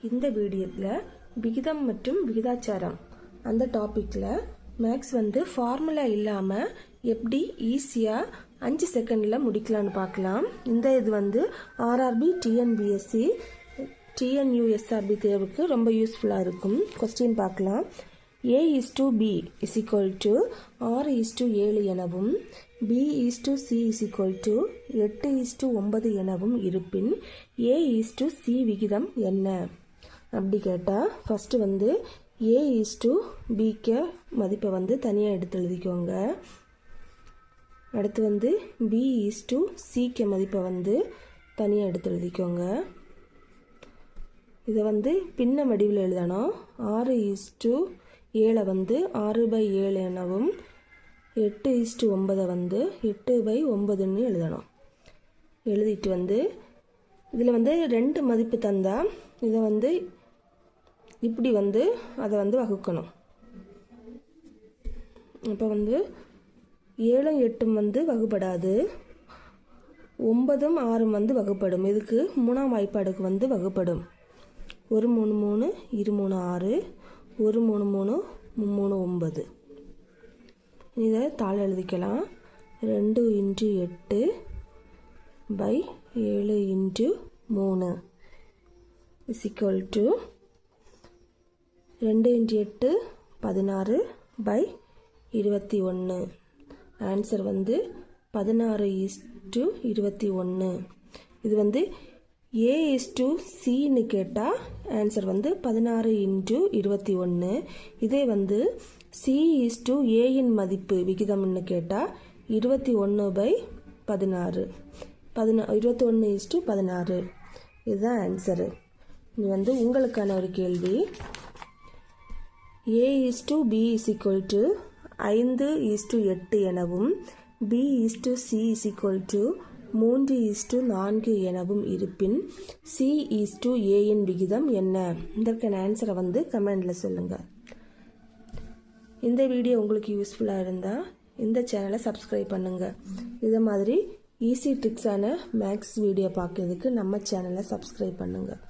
இந்த வீடியோவில் விகிதம் மற்றும் விகிதாச்சாரம் அந்த டாப்பிக்கில் மேக்ஸ் ஃபார்முலா இல்லாமல் எப்படி ஈஸியாக 5 செகண்டில் முடிக்கலான்னு பார்க்கலாம். இந்த இது ஆர்ஆர்பி டிஎன்பிஎஸ்சி டிஎன்யூஎஸ்ஆர்பி தேர்வுக்கு ரொம்ப யூஸ்ஃபுல்லாக இருக்கும். கொஸ்டின் பார்க்கலாம். A/B is equal to 6:7 எனவும் B/C is equal to 8:9 எனவும் இருப்பின் A/C விகிதம் என்ன அப்படி கேட்டால் ஃபஸ்ட்டு A/Bக்கு மதிப்பை தனியாக எடுத்து எழுதிக்கோங்க. அடுத்து B/Cக்கு மதிப்பை தனியாக எடுத்து எழுதிக்கோங்க. இதை பின்ன வடிவில் எழுதணும். 6:7 6/7 எனவும் 8:9 8/9 எழுதணும். எழுதிட்டு இதில் 2 மதிப்பு தந்தால் இதை இப்படி அதை வகுக்கணும். இப்போ 7 8 வகுப்படாது, 9 6 வகுப்படும். இதுக்கு 3ஆம் வாய்ப்பாடுக்கு வகுப்படும். 1 3 3 2 3 6 1 3 3 3 9. இதை தாழ எழுதிக்கலாம். 2 × 8/7 × 3 is equal to 2 × 8 16/21. ஆன்சர் 16:21. இது A/Cன்னு கேட்டால் ஆன்சர் 16 × 21. இதே C/Aயின் மதிப்பு விகிதம்னு கேட்டால் 21/16 21:16. இதுதான் ஆன்சரு. இது உங்களுக்கான ஒரு கேள்வி. A/B is equal to 5:8 எனவும் B/C is equal to 3:4 எனவும் இருப்பின் C/Aயின் விகிதம் என்ன? இதற்கான ஆன்சரை கமெண்டில் சொல்லுங்கள். இந்த வீடியோ உங்களுக்கு யூஸ்ஃபுல்லாக இருந்தால் இந்த சேனலை சப்ஸ்கிரைப் பண்ணுங்கள். இதை மாதிரி ஈஸி ட்ரிக்ஸான மேக்ஸ் வீடியோ பார்க்கறதுக்கு நம்ம சேனலை சப்ஸ்கிரைப் பண்ணுங்கள்.